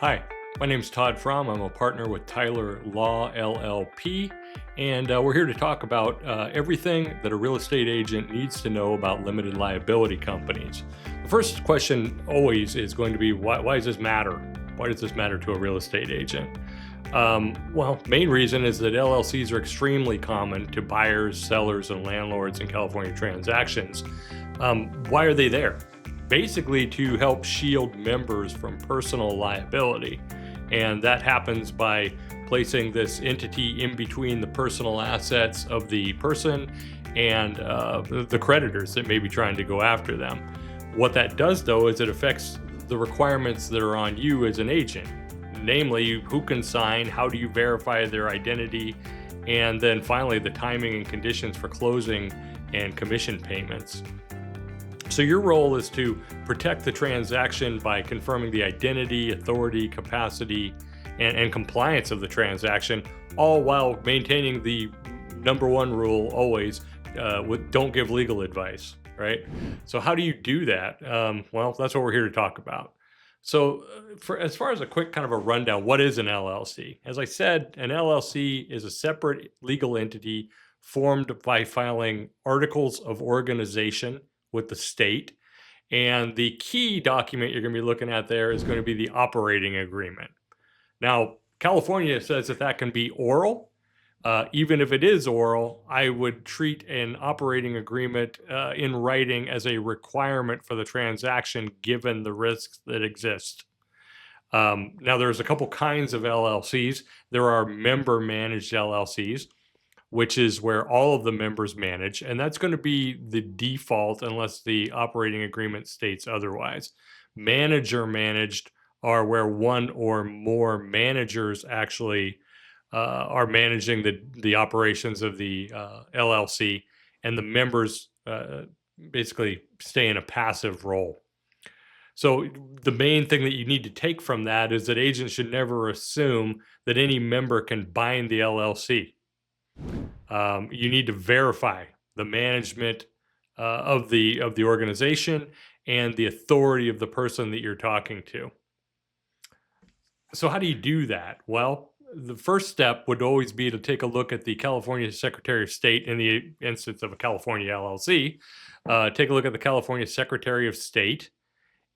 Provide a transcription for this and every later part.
Hi, my name is Todd Frahm. I'm a partner with Tyler Law LLP, and we're here to talk about everything that a real estate agent needs to know about limited liability companies. The first question always is going to be, why does this matter? Why does this matter to a real estate agent? Main reason is that LLCs are extremely common to buyers, sellers, and landlords in California transactions. Why are they there? Basically to help shield members from personal liability. And that happens by placing this entity in between the personal assets of the person and the creditors that may be trying to go after them. What that does, though, is it affects the requirements that are on you as an agent. Namely, who can sign, how do you verify their identity, and then finally the timing and conditions for closing and commission payments. So your role is to protect the transaction by confirming the identity, authority, capacity, and compliance of the transaction, all while maintaining the number one rule always, don't give legal advice, right? So how do you do that? That's what we're here to talk about. So as far as a quick kind of a rundown, what is an LLC? As I said, an LLC is a separate legal entity formed by filing articles of organization with the state. And the key document you're going to be looking at there is going to be the operating agreement. Now, California says that can be oral. Even if it is oral, I would treat an operating agreement in writing as a requirement for the transaction given the risks that exist. Now, there's a couple kinds of LLCs. There are member managed LLCs, which is where all of the members manage, and that's going to be the default unless the operating agreement states otherwise. Manager managed are where one or more managers actually are managing the operations of the LLC, and the members basically stay in a passive role. So the main thing that you need to take from that is that agents should never assume that any member can bind the LLC. You need to verify the management of the organization and the authority of the person that you're talking to. So how do you do that? Well, the first step would always be to take a look at the California Secretary of State in the instance of a California LLC. Take a look at the California Secretary of State,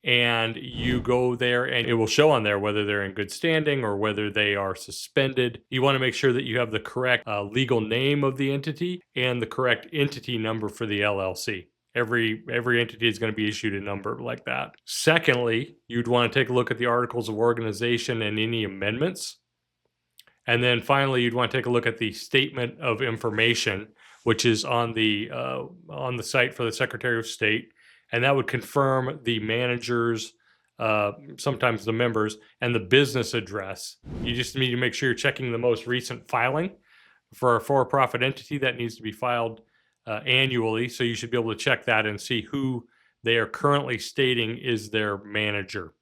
and you go there and it will show on there whether they're in good standing or whether they are suspended. You want to make sure that you have the correct legal name of the entity and the correct entity number for the LLC. Every entity is going to be issued a number like that. Secondly, you'd want to take a look at the articles of organization and any amendments. And then finally, you'd want to take a look at the statement of information, which is on the site for the Secretary of State. And that would confirm the managers, sometimes the members, and the business address. You just need to make sure you're checking the most recent filing. For a for-profit entity, that needs to be filed annually, so you should be able to check that and see who they are currently stating is their manager.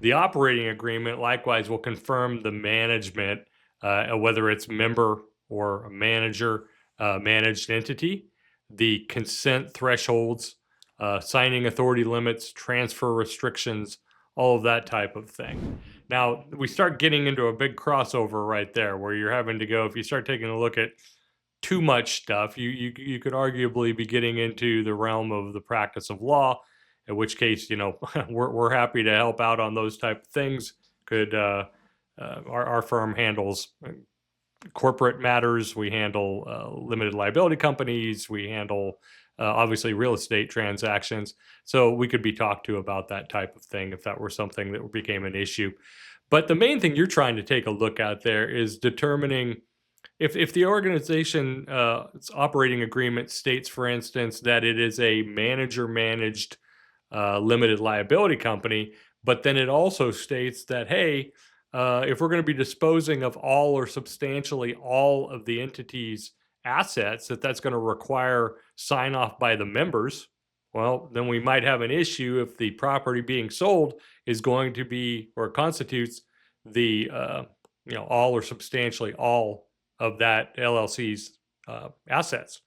The operating agreement, likewise, will confirm the management, whether it's member or a manager managed entity, the consent thresholds, signing authority limits, transfer restrictions, all of that type of thing. Now, we start getting into a big crossover right there where you're having to go, if you start taking a look at too much stuff, you could arguably be getting into the realm of the practice of law, in which case, we're happy to help out on those type of things. Our firm handles corporate matters. We handle limited liability companies. We handle obviously real estate transactions. So we could be talked to about that type of thing if that were something that became an issue. But the main thing you're trying to take a look at there is determining if the organization its operating agreement states, for instance, that it is a manager managed limited liability company, but then it also states that, hey, if we're going to be disposing of all or substantially all of the entity's assets, that's going to require sign off by the members, well, then we might have an issue if the property being sold is going to be or constitutes the all or substantially all of that LLC's assets.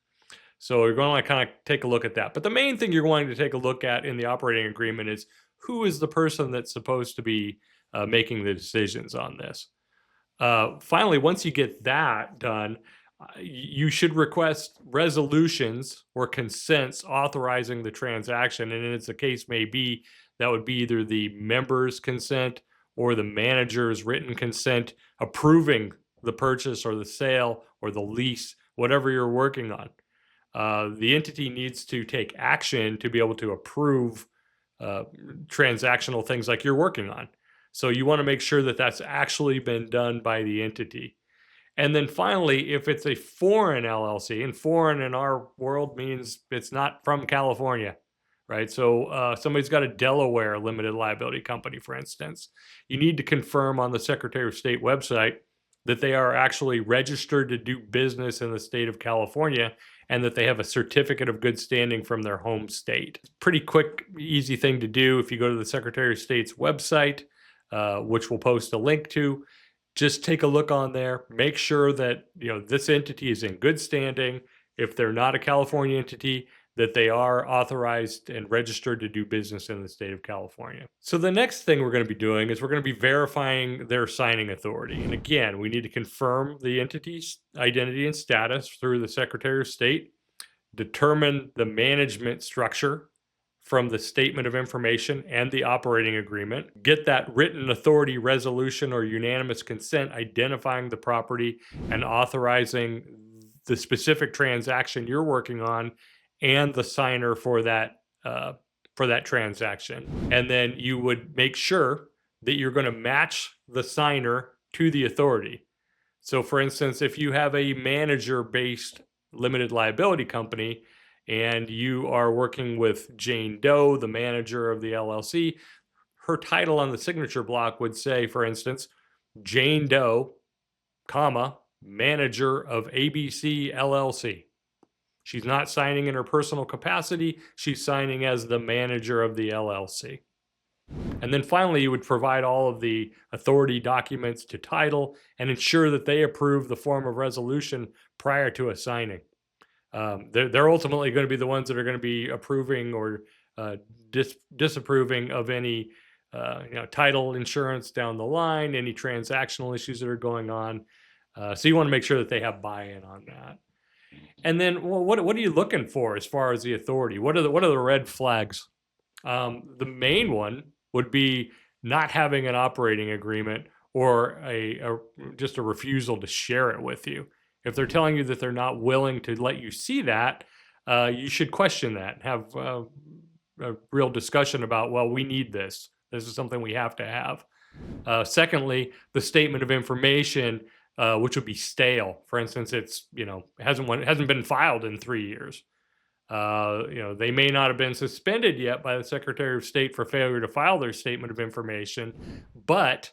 So you're going to kind of take a look at that. But the main thing you're going to take a look at in the operating agreement is who is the person that's supposed to be making the decisions on this. Finally, once you get that done, you should request resolutions or consents authorizing the transaction. And as the case may be, that would be either the member's consent or the manager's written consent approving the purchase or the sale or the lease, whatever you're working on. The entity needs to take action to be able to approve transactional things like you're working on. So you want to make sure that that's actually been done by the entity. And then finally, if it's a foreign LLC, and foreign in our world means it's not from California, right? So somebody's got a Delaware limited liability company, for instance. You need to confirm on the Secretary of State website that they are actually registered to do business in the state of California and that they have a certificate of good standing from their home state. Pretty quick, easy thing to do if you go to the Secretary of State's website, which we'll post a link to. Just take a look on there. Make sure that this entity is in good standing. If they're not a California entity, that they are authorized and registered to do business in the state of California. So the next thing we're going to be doing is we're going to be verifying their signing authority. And again, we need to confirm the entity's identity and status through the Secretary of State, determine the management structure from the statement of information and the operating agreement, get that written authority resolution or unanimous consent identifying the property and authorizing the specific transaction you're working on and the signer for that transaction. And then you would make sure that you're going to match the signer to the authority. So for instance, if you have a manager-based limited liability company and you are working with Jane Doe, the manager of the LLC, her title on the signature block would say, for instance, Jane Doe, comma, manager of ABC LLC. She's not signing in her personal capacity. She's signing as the manager of the LLC. And then finally, you would provide all of the authority documents to title and ensure that they approve the form of resolution prior to assigning. They're ultimately going to be the ones that are going to be approving or disapproving of any title insurance down the line, any transactional issues that are going on. So you want to make sure that they have buy-in on that. And then, well, what are you looking for as far as the authority? What are the red flags? The main one would be not having an operating agreement or just a refusal to share it with you. If they're telling you that they're not willing to let you see that, you should question that and have a real discussion about, well, we need this. This is something we have to have. Secondly, the statement of information, which would be stale. For instance, it's hasn't been filed in 3 years. They may not have been suspended yet by the Secretary of State for failure to file their statement of information, but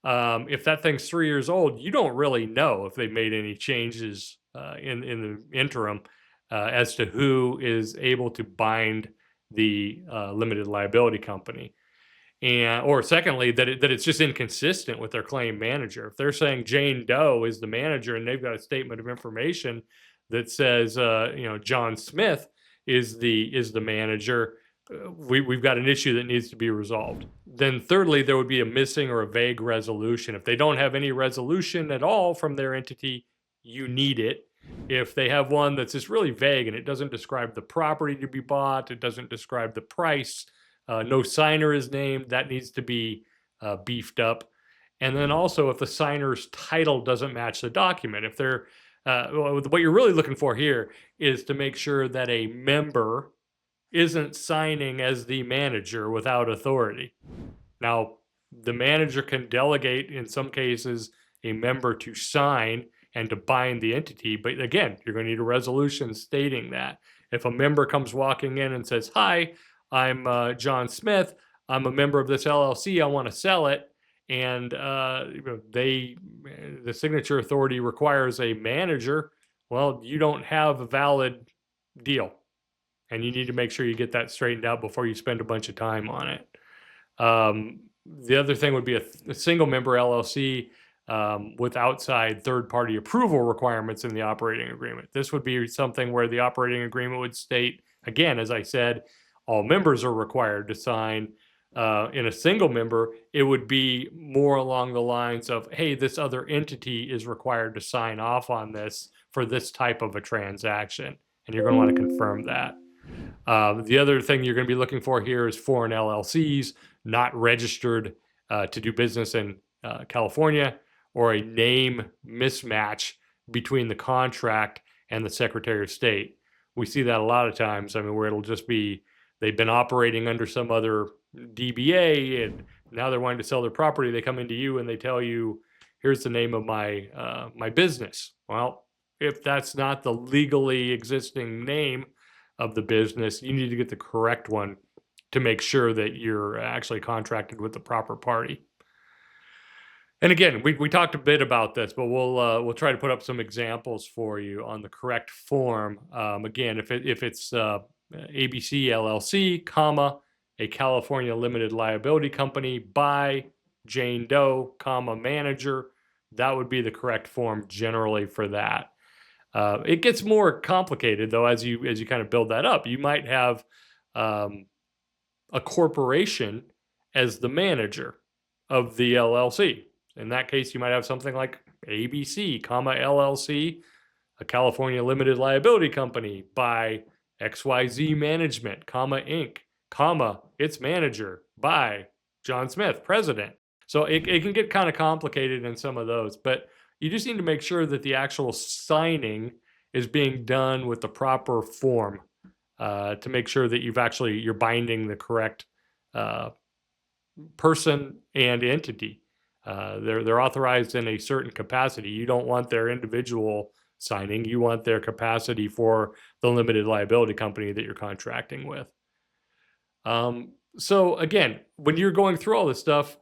if that thing's 3 years old, you don't really know if they made any changes in the interim as to who is able to bind the limited liability company. Or secondly, that it's just inconsistent with their claim manager. If they're saying Jane Doe is the manager and they've got a statement of information that says John Smith is the manager, we've got an issue that needs to be resolved. Then thirdly, there would be a missing or a vague resolution. If they don't have any resolution at all from their entity, you need it. If they have one that's just really vague and it doesn't describe the property to be bought, it doesn't describe the price, no signer is named, that needs to be beefed up. And then also if the signer's title doesn't match the document, if they're what you're really looking for here is to make sure that a member isn't signing as the manager without authority. Now, the manager can delegate in some cases a member to sign and to bind the entity, but again, you're going to need a resolution stating that. If a member comes walking in and says, "Hi, I'm John Smith. I'm a member of this LLC. I want to sell it," and the signature authority requires a manager, well, you don't have a valid deal. And you need to make sure you get that straightened out before you spend a bunch of time on it. The other thing would be a single member LLC with outside third-party approval requirements in the operating agreement. This would be something where the operating agreement would state, again, as I said, all members are required to sign In a single member, it would be more along the lines of, hey, this other entity is required to sign off on this for this type of a transaction, and you're going to want to confirm that. The other thing you're going to be looking for here is foreign LLCs not registered to do business in California, or a name mismatch between the contract and the Secretary of State. We see that a lot of times. I mean, where it'll just be they've been operating under some other DBA, and now they're wanting to sell their property. They come into you and they tell you, "Here's the name of my business." Well, if that's not the legally existing name of the business, you need to get the correct one to make sure that you're actually contracted with the proper party. And again, we talked a bit about this, but we'll try to put up some examples for you on the correct form. Again, if it's ABC LLC, comma, a California limited liability company by Jane Doe, comma, manager, that would be the correct form generally for that. It gets more complicated though as you kind of build that up. You might have a corporation as the manager of the LLC. In that case, you might have something like ABC, comma, LLC, a California limited liability company by XYZ Management, comma, Inc., comma, its manager by John Smith, president. So it can get kind of complicated in some of those, but you just need to make sure that the actual signing is being done with the proper form to make sure that you're binding the correct person and entity. They're authorized in a certain capacity. You don't want their individual signing. You want their capacity for the limited liability company that you're contracting with. So again, when you're going through all this stuff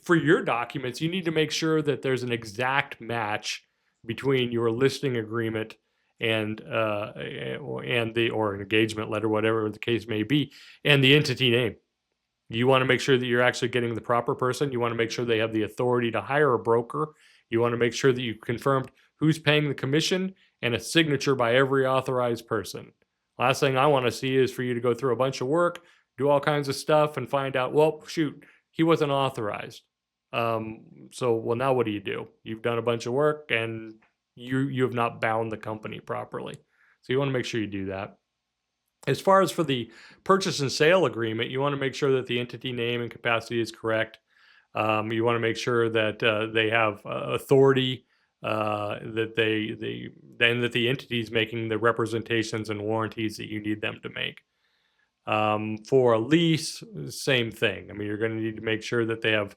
for your documents, you need to make sure that there's an exact match between your listing agreement and or an engagement letter, whatever the case may be, and the entity name. You want to make sure that you're actually getting the proper person. You want to make sure they have the authority to hire a broker. You want to make sure that you confirmed who's paying the commission and a signature by every authorized person. Last thing I want to see is for you to go through a bunch of work, do all kinds of stuff, and find out, well, shoot, he wasn't authorized. Well, now what do? You've done a bunch of work and you have not bound the company properly. So you want to make sure you do that. As far as for the purchase and sale agreement, you want to make sure that the entity name and capacity is correct. You want to make sure that they have authority, that that the entity is making the representations and warranties that you need them to make. For a lease, same thing. I mean, you're going to need to make sure that they have,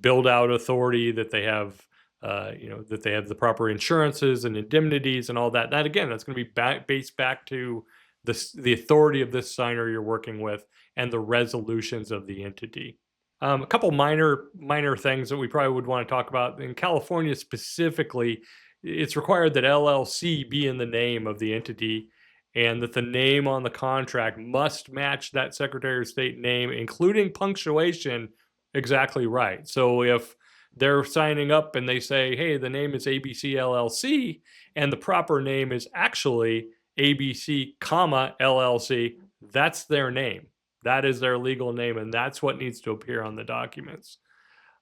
build out authority, that they have, that they have the proper insurances and indemnities and all that. That again, that's going to be based back to the authority of this signer you're working with and the resolutions of the entity. A couple minor things that we probably would want to talk about. In California specifically, it's required that LLC be in the name of the entity, and that the name on the contract must match that Secretary of State name, including punctuation, exactly right. So if they're signing up and they say, hey, the name is ABC LLC, and the proper name is actually ABC, comma, LLC, that's their name. That is their legal name, and that's what needs to appear on the documents.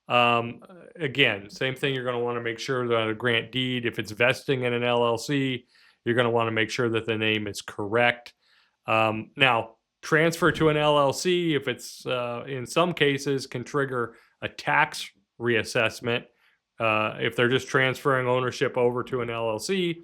Again, same thing, you're going to want to make sure that on a grant deed, if it's vesting in an LLC, you're going to want to make sure that the name is correct. Now, transfer to an LLC, if it's in some cases, can trigger a tax reassessment. If they're just transferring ownership over to an LLC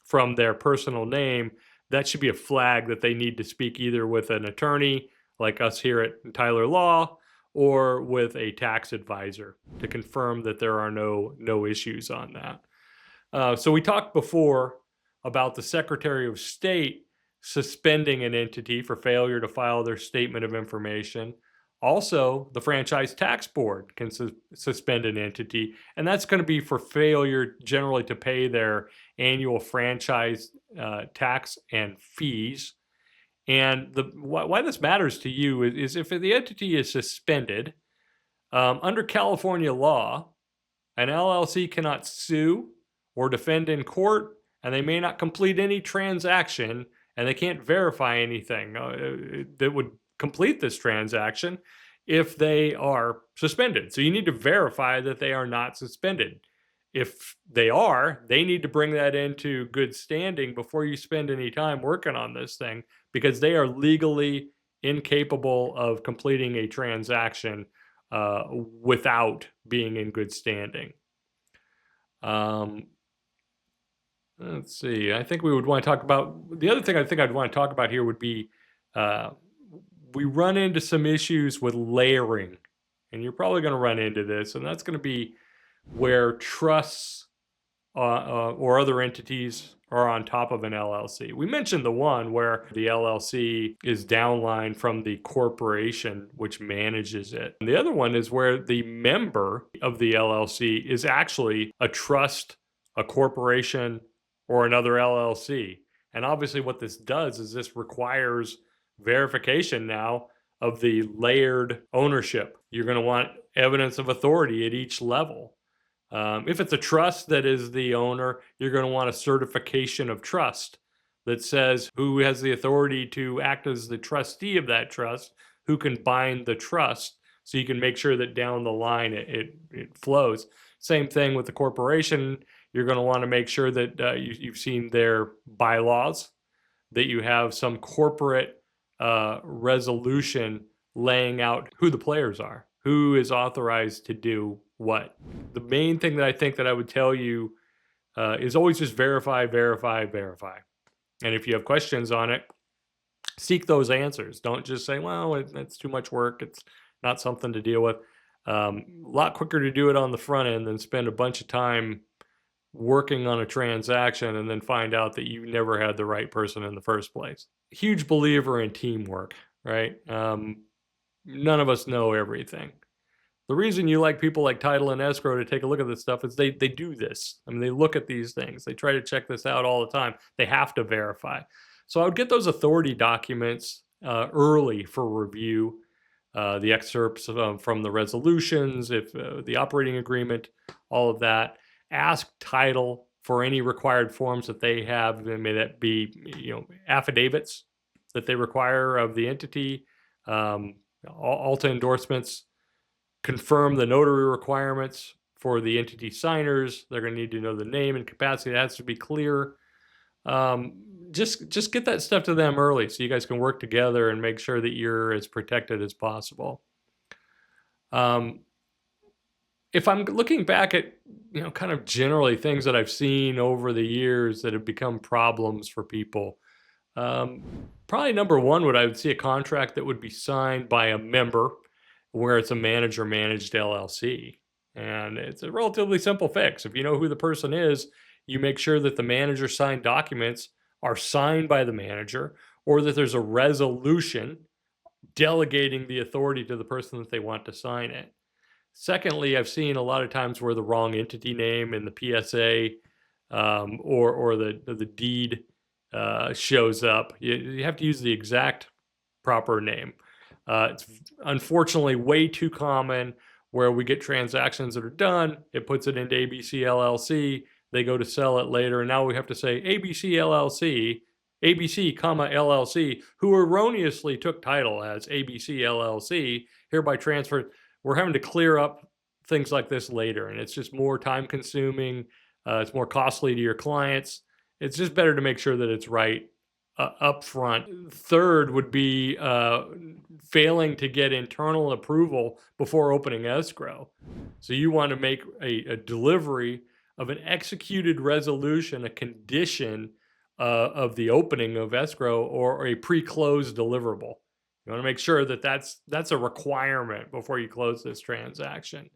from their personal name, that should be a flag that they need to speak either with an attorney like us here at Tyler Law or with a tax advisor to confirm that there are no issues on that. So we talked before about the Secretary of State suspending an entity for failure to file their statement of information. Also, the Franchise Tax Board can suspend an entity, and that's going to be for failure generally to pay their annual franchise tax and fees. And why this matters to you is if the entity is suspended, under California law, an LLC cannot sue or defend in court, and they may not complete any transaction, and they can't verify anything that would complete this transaction if they are suspended. So you need to verify that they are not suspended. If they are, they need to bring that into good standing before you spend any time working on this thing, because they are legally incapable of completing a transaction without being in good standing. Let's see. I think we would want to talk about the other thing I think I'd want to talk about here would be we run into some issues with layering, and you're probably going to run into this, and that's going to be where trusts or other entities are on top of an LLC. We mentioned the one where the LLC is downline from the corporation which manages it. And the other one is where the member of the LLC is actually a trust, a corporation, or another LLC. And obviously what this does is this requires verification now of the layered ownership. You're going to want evidence of authority at each level. If it's a trust that is the owner, you're going to want a certification of trust that says who has the authority to act as the trustee of that trust, who can bind the trust, so you can make sure that down the line it flows. Same thing with the corporation. You're going to want to make sure that you've seen their bylaws, that you have some corporate resolution laying out who the players are, who is authorized to do what. The main thing that I think that I would tell you is always just verify, verify, verify. And if you have questions on it, seek those answers. Don't just say, well, it's too much work. It's not something to deal with. A lot quicker to do it on the front end than spend a bunch of time working on a transaction and then find out that you never had the right person in the first place. Huge believer in teamwork, right? None of us know everything. The reason you like people like title and escrow to take a look at this stuff is they do this. I mean, they look at these things. They try to check this out all the time. They have to verify. So I would get those authority documents early for review, the excerpts from the resolutions, if the operating agreement, all of that. Ask title for any required forms that they have. May that be, affidavits that they require of the entity, ALTA endorsements. Confirm the notary requirements for the entity signers. They're going to need to know the name and capacity. That has to be clear. Just get that stuff to them early so you guys can work together and make sure that you're as protected as possible. If I'm looking back at, kind of generally things that I've seen over the years that have become problems for people, probably number one I would see a contract that would be signed by a member where it's a manager-managed LLC. And it's a relatively simple fix. If you know who the person is, you make sure that the manager signed documents are signed by the manager, or that there's a resolution delegating the authority to the person that they want to sign it. Secondly, I've seen a lot of times where the wrong entity name in the PSA or the deed shows up. You have to use the exact proper name. It's unfortunately way too common where we get transactions that are done, it puts it into ABC LLC, they go to sell it later, and now we have to say ABC LLC, ABC, LLC, who erroneously took title as ABC LLC, hereby transferred. We're having to clear up things like this later, and it's just more time consuming, it's more costly to your clients. It's just better to make sure that it's right up front. Third would be failing to get internal approval before opening escrow. So you want to make a delivery of an executed resolution, a condition of the opening of escrow, or a pre-closed deliverable. You want to make sure that that's a requirement before you close this transaction.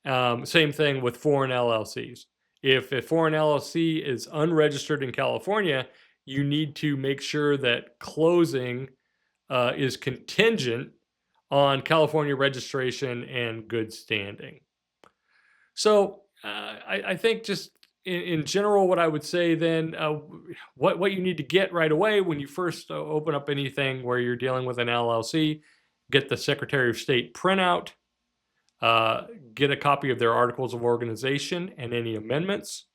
Same thing with foreign LLCs. If a foreign LLC is unregistered in California, you need to make sure that closing is contingent on California registration and good standing. So I think just in general, what I would say then, what you need to get right away when you first open up anything where you're dealing with an LLC, get the Secretary of State printout, get a copy of their articles of organization and any amendments,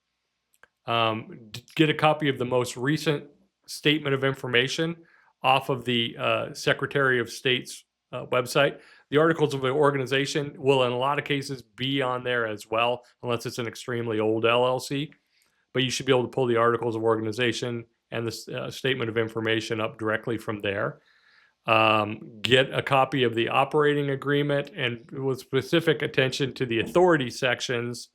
get a copy of the most recent statement of information off of the Secretary of State's website. The articles of the organization will, in a lot of cases, be on there as well, unless it's an extremely old LLC. But you should be able to pull the articles of organization and the statement of information up directly from there. Get a copy of the operating agreement, and with specific attention to the authority sections,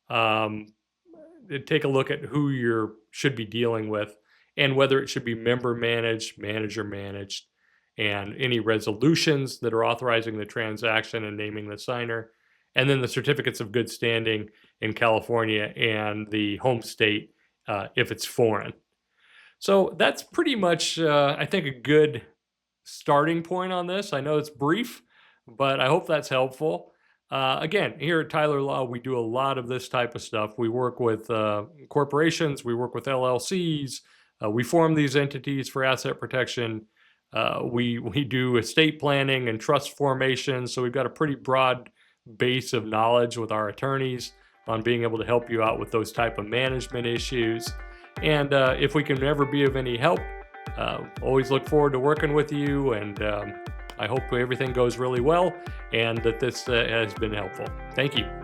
take a look at who you should be dealing with and whether it should be member managed, manager managed, and any resolutions that are authorizing the transaction and naming the signer, and then the certificates of good standing in California and the home state if it's foreign. So that's pretty much, I think, a good starting point on this. I know it's brief, but I hope that's helpful. Again, here at Tyler Law, we do a lot of this type of stuff. We work with corporations, we work with LLCs, we form these entities for asset protection. We do estate planning and trust formation. So we've got a pretty broad base of knowledge with our attorneys on being able to help you out with those type of management issues. And if we can ever be of any help, always look forward to working with you, and I hope everything goes really well and that this has been helpful. Thank you.